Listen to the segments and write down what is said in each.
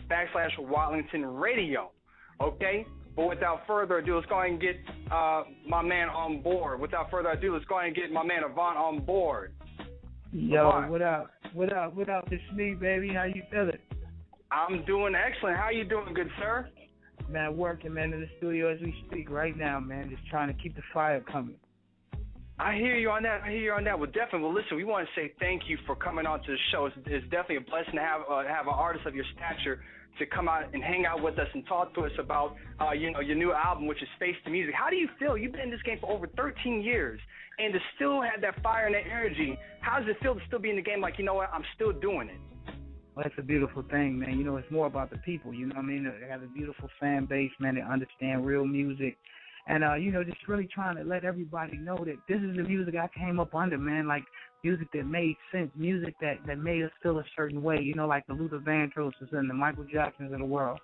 /Watlington Radio. Okay? But without further ado, let's go ahead and get my man on board. Without further ado, let's go ahead and get my man Avant on board. Yo, Avant. what up? It's me, baby. How you feeling? I'm doing excellent. How you doing, good sir? Man, working, man, in the studio as we speak right now, man. Just trying to keep the fire coming. I hear you on that. Well, definitely. Well, listen, we want to say thank you for coming on to the show. It's definitely a blessing to have an artist of your stature to come out and hang out with us and talk to us about, your new album, which is Face the Music. How do you feel? You've been in this game for over 13 years, and to still have that fire and that energy, how does it feel to still be in the game like, you know what, I'm still doing it? Well, that's a beautiful thing, man. It's more about the people, you know what I mean? They have a beautiful fan base, man. They understand real music. And, just really trying to let everybody know that this is the music I came up under, man, like music that made sense, music that made us feel a certain way, like the Luther Vandrosses and the Michael Jacksons of the world.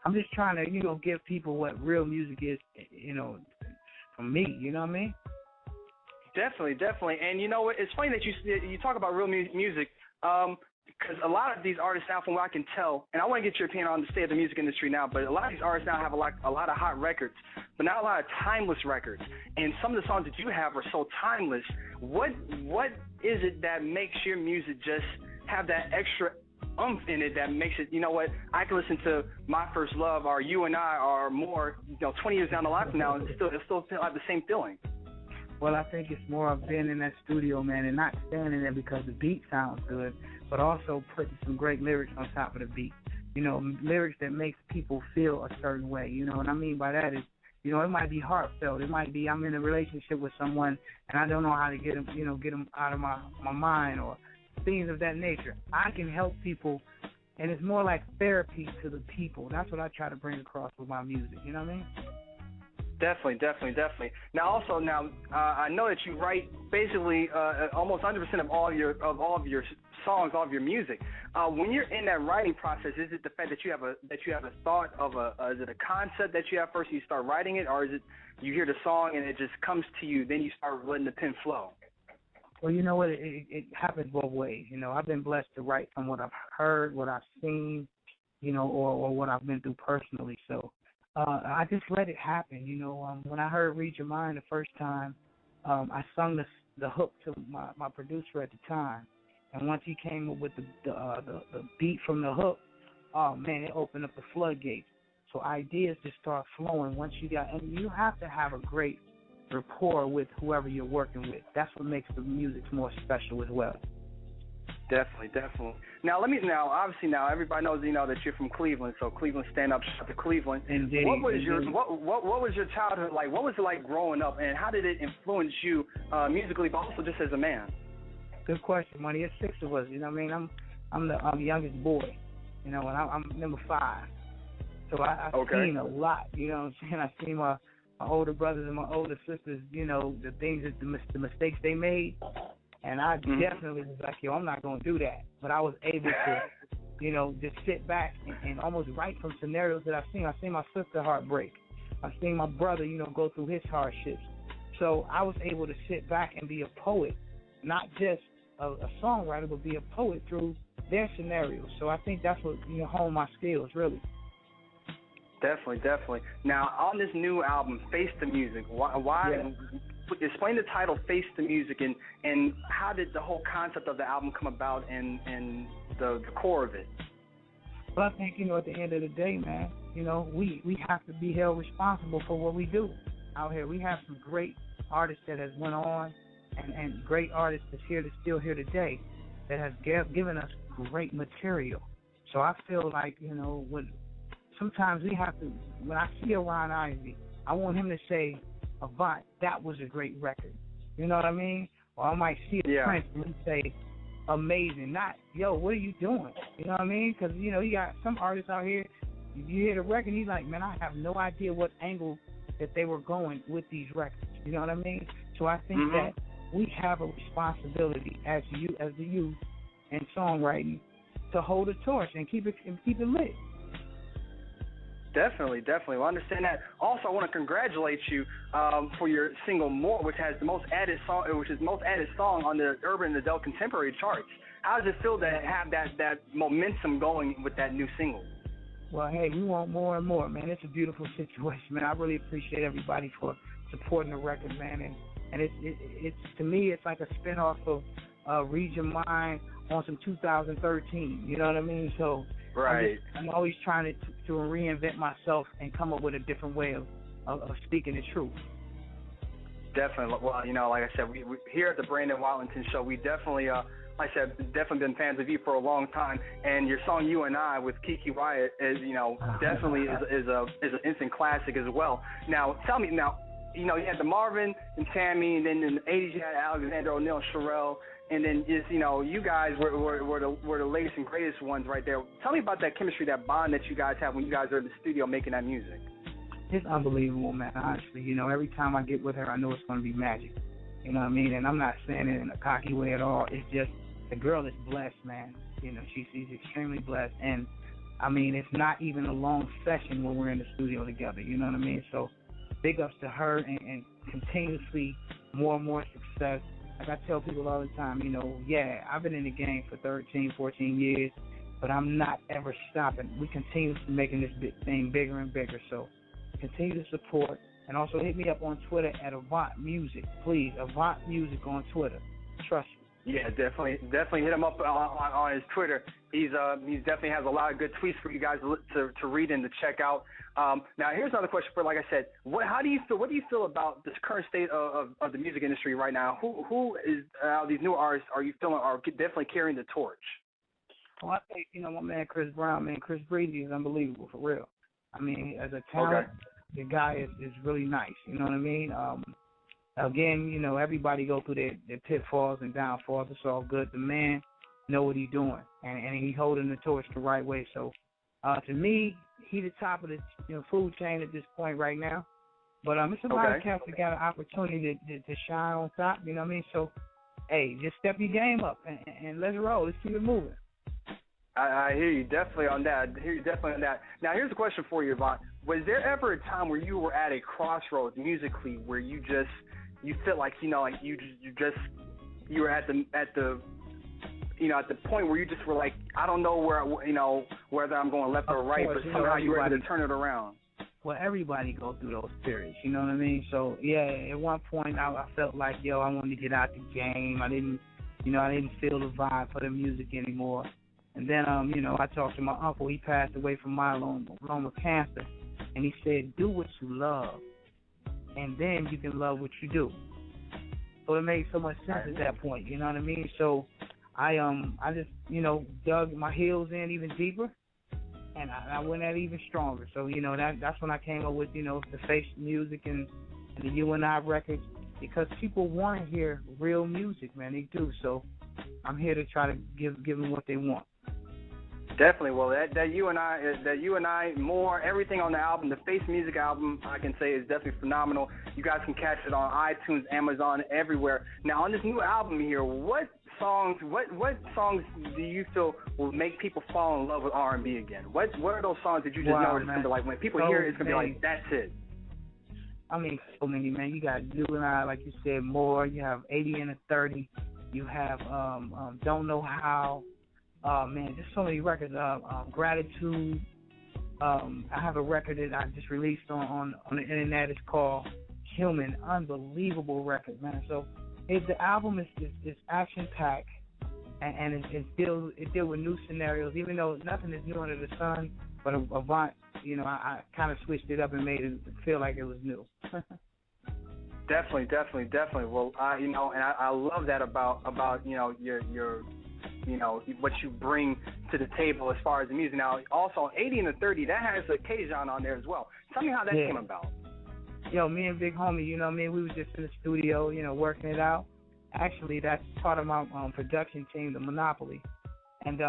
I'm just trying to, give people what real music is, from me, you know what I mean? Definitely. And you know what? It's funny that you talk about real music, because a lot of these artists now, from what I can tell, and I want to get your opinion on the state of the music industry now, but a lot of these artists now have a lot of hot records, but not a lot of timeless records. And some of the songs that you have are so timeless. What is it that makes your music just have that extra oomph in it that makes it, you know what, I can listen to My First Love or You and I or more, 20 years down the line from now, and it still feel like the same feeling? Well, I think it's more of being in that studio, man, and not standing there because the beat sounds good, but also putting some great lyrics on top of the beat. Lyrics that makes people feel a certain way. What I mean by that is, it might be heartfelt. It might be I'm in a relationship with someone and I don't know how to get them out of my mind or things of that nature. I can help people, and it's more like therapy to the people. That's what I try to bring across with my music. You know what I mean? Definitely. Now, I know that you write basically almost 100% of all of your songs, all of your music. When you're in that writing process, is it the fact that you have a thought of is it a concept that you have first and you start writing it, or is it you hear the song and it just comes to you, then you start letting the pen flow? Well, you know what? It happens both ways. I've been blessed to write from what I've heard, what I've seen, or what I've been through personally. So. I just let it happen, When I heard Read Your Mind the first time, I sung the hook to my producer at the time, and once he came up with the beat from the hook, oh man, it opened up the floodgates. So ideas just start flowing once and you have to have a great rapport with whoever you're working with. That's what makes the music more special as well. Definitely. Now, obviously, everybody knows, that you're from Cleveland, so Cleveland, stand up, shout to Cleveland. Indeed. What was your childhood like? What was it like growing up, and how did it influence you musically, but also just as a man? Good question, Money. There's 6 of us. You know what I mean? I'm the youngest boy. And I'm number 5. So I've seen a lot. You know what I'm saying? I've seen my older brothers and my older sisters. The things the mistakes they made. And I definitely was like, I'm not going to do that. But I was able to, just sit back and almost write from scenarios that I've seen. I've seen my sister heartbreak. I've seen my brother, go through his hardships. So I was able to sit back and be a poet, not just a songwriter, but be a poet through their scenarios. So I think that's what, honed my skills, really. Definitely. Now, on this new album, Face the Music, why explain the title, Face the Music, and how did the whole concept of the album come about and the core of it? Well, I think, at the end of the day, man, we have to be held responsible for what we do out here. We have some great artists that has went on and great artists that's still here today that has given us great material. So I feel like, sometimes we have to, when I see a Ron Isley, I want him to say, Avant, that was a great record. You know what I mean? Or I might see a Prince and he say, amazing. Not, yo, what are you doing? You know what I mean? Because, you got some artists out here, you hear the record, he's like, man, I have no idea what angle that they were going with these records. You know what I mean? So I think that we have a responsibility as the youth in songwriting to hold a torch and keep it lit. Definitely. Well, I understand that. Also, I want to congratulate you for your single "More," which has the most added song on the urban adult contemporary charts. How does it feel to have that momentum going with that new single? Well, hey, we want more and more, man. It's a beautiful situation, man. I really appreciate everybody for supporting the record, man. And it's to me, it's like a spinoff of Read Your Mind on some 2013. You know what I mean? So right. I'm always trying to reinvent myself and come up with a different way of speaking the truth. Definitely. Well, you know, like I said, we here at the Brandon Watlington Show, we definitely, like I said, definitely been fans of you for a long time. And your song "You and I" with Kiki Wyatt is, you know, definitely is an instant classic as well. Now, tell me now, you know, you had the Marvin and Tammy, and then in the '80s you had Alexander O'Neal, and Sherelle, and then just, you know, you guys were the latest and greatest ones right there. Tell me about that chemistry, that bond that you guys have when you guys are in the studio making that music. It's unbelievable, man, honestly. You know, every time I get with her, I know it's going to be magic. You know what I mean? And I'm not saying it in a cocky way at all. It's just the girl is blessed, man. You know, she's extremely blessed. And, I mean, it's not even a long session when we're in the studio together. You know what I mean? So big ups to her and continuously more and more success. Like I tell people all the time, you know, yeah, I've been in the game for 13, 14 years, but I'm not ever stopping. We continuously making this big thing bigger and bigger. So continue to support, and also hit me up on Twitter at Avant Music, please. Avant Music on Twitter. Trust me. Yeah, definitely hit him up on his Twitter. He definitely has a lot of good tweets for you guys to read and to check out. Now, here's another question for, like I said, what do you feel about this current state of the music industry right now? Who is these new artists are you feeling are definitely carrying the torch? Well, I think, you know, my man Chris Brown, man, Chris Breezy is unbelievable for real. I mean, as a talent, the guy is really nice. You know what I mean? Again, you know, everybody go through their pitfalls and downfalls. It's all good. The man know what he's doing, and he's holding the torch the right way. So, to me, he's the top of the food chain at this point right now. But it's a lot of cats that got an opportunity to shine on top. You know what I mean? So, hey, just step your game up and let's roll. Let's keep it moving. I hear you definitely on that. Now, here's a question for you, Avant. Was there ever a time where you were at a crossroads musically where you felt like, you know, like you were at the point where you just were like, I don't know whether I'm going left or right, but somehow you were able to turn it around? Well, everybody goes through those periods, you know what I mean? So, yeah, at one point I felt like, I wanted to get out the game. I didn't feel the vibe for the music anymore. And then, I talked to my uncle. He passed away from myeloma cancer. And he said, do what you love, and then you can love what you do. So it made so much sense at that point, you know what I mean? So I just, dug my heels in even deeper, and I went at it even stronger. So, that's when I came up with, the Face Music and the You and I records, because people want to hear real music, man. They do. So I'm here to try to give them what they want. Definitely. Well, that you and I more, everything on the album, the Face Music album, I can say is definitely phenomenal. You guys can catch it on iTunes, Amazon, everywhere. Now, on this new album here, what songs do you feel will make people fall in love with R&B again? What are those songs that you just know it's gonna be like when people hear it, it's gonna be like, that's it? I mean, so many, man. You got You and I, like you said, more. You have 80 and a 30. You have Don't Know How. Man, just so many records. Gratitude. I have a record that I just released on the internet. It's called Human. Unbelievable record, man. So the album is action packed, and it deals with new scenarios. Even though nothing is new under the sun, but Avant, I kind of switched it up and made it feel like it was new. Definitely. Well, and I love that about your what you bring to the table as far as the music. Now, also 80 and the 30, that has a K-John on there as well. Tell me how that came about. Me and Big Homie, we were just in the studio, working it out. Actually, that's part of my production team, the Monopoly. And,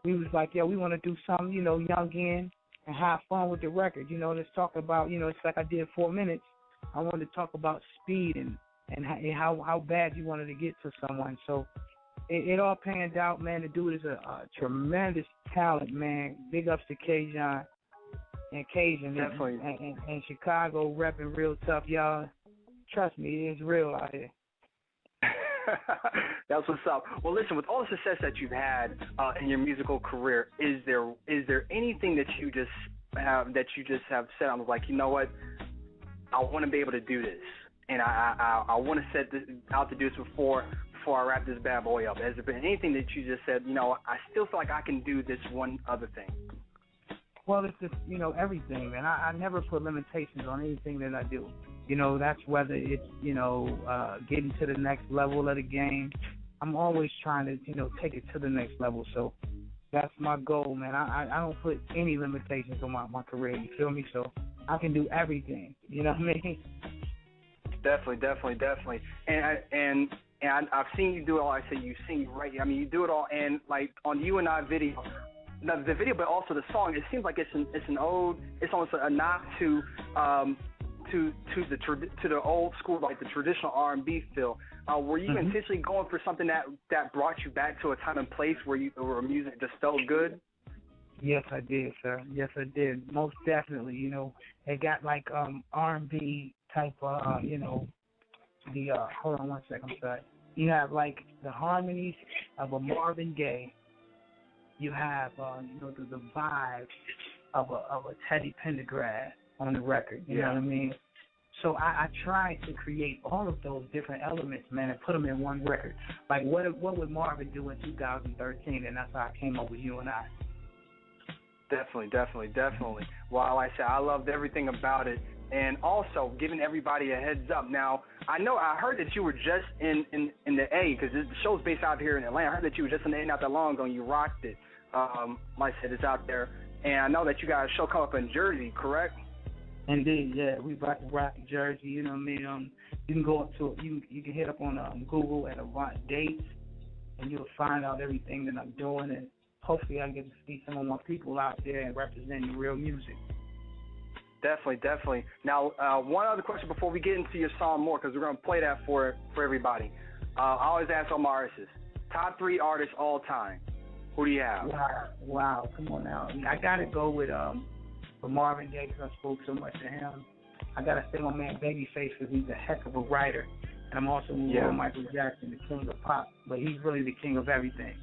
we was like, we want to do something, young in and have fun with the record. Let's talk about, it's like I did 4 minutes. I wanted to talk about speed and how bad you wanted to get to someone. So it all panned out, man. The dude is a tremendous talent, man. Big ups to K-John and Cajun. Definitely. And Chicago repping real tough, y'all. Trust me, it's real out here. That's what's up. Well, listen, with all the success that you've had in your musical career, is there anything that you just have said, I'm like, you know what, I want to be able to do this, and I want to set this out to do this before I wrap this bad boy up? Has there been anything that you just said, you know, I still feel like I can do this one other thing? Well, it's just, you know, everything, man. I never put limitations on anything that I do. You know, that's whether it's, you know, getting to the next level of the game. I'm always trying to, you know, take it to the next level. So that's my goal, man. I don't put any limitations on my career. You feel me? So I can do everything. You know what I mean? Definitely. And I've seen you do it all. I say you sing right. I mean, you do it all. And like on You and I video, the video, but also the song. It seems like it's an ode. It's almost a nod to the old school, like the traditional R&B feel. Were you intentionally going for something that brought you back to a time and place where music just felt good? Yes, I did, sir. Yes, I did. Most definitely. You know, it got like R&B type of, you know, the hold on one second, I'm sorry. You have like the harmonies of a Marvin Gaye. You have you know, the vibes of a Teddy Pendergrass on the record. You know what I mean? So I tried to create all of those different elements, man, and put them in one record. Like what would Marvin do in 2013? And that's how I came up with You and I. Definitely. Well, like I said, I loved everything about it. And also giving everybody a heads up. Now, I heard that you were just in the A, because the show's based out here in Atlanta. I heard that you were just in the A not that long ago, and you rocked it. Like I said, it's out there. And I know that you got a show coming up in Jersey, correct? Indeed, yeah. We rock Jersey, you know what I mean? You can go up to it. You can hit up on Google at Avant dates, and you'll find out everything that I'm doing. And hopefully I get to see some of my people out there and representing real music. Definitely. Now, one other question before we get into your song more, because we're going to play that for everybody. I always ask all my artists, top 3 artists all time. Who do you have? Wow. Come on now. I got to go with Marvin Gaye, because I spoke so much to him. I got to say my man Babyface, because he's a heck of a writer. And I'm also with Michael Jackson, the king of pop. But he's really the king of everything.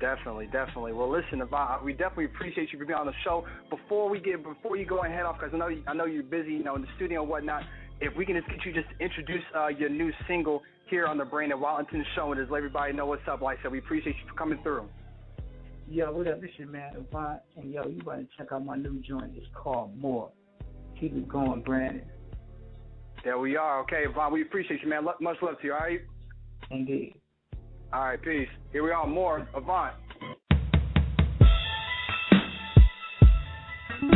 Definitely. Well, listen, Avant, we definitely appreciate you for being on the show. Before you go and head off, because I know you're busy, you know, in the studio and whatnot. If we can just get you to introduce your new single here on the Brandon Watlington Show, and just let everybody know what's up. Like I said, we appreciate you for coming through. Yo, what up? This your man Avant, and yo, you better check out my new joint. It's called More. Keep it going, Brandon. There we are. Okay, Avant, we appreciate you, man. Much love to you. All right. Indeed. All right, peace. Here we are, More, Avant. You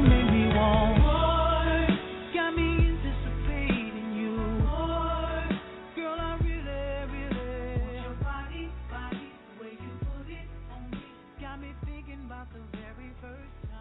make me want more, got me anticipating you more. Girl, I really want your body, the way you put it on me, got me thinking about the very first time.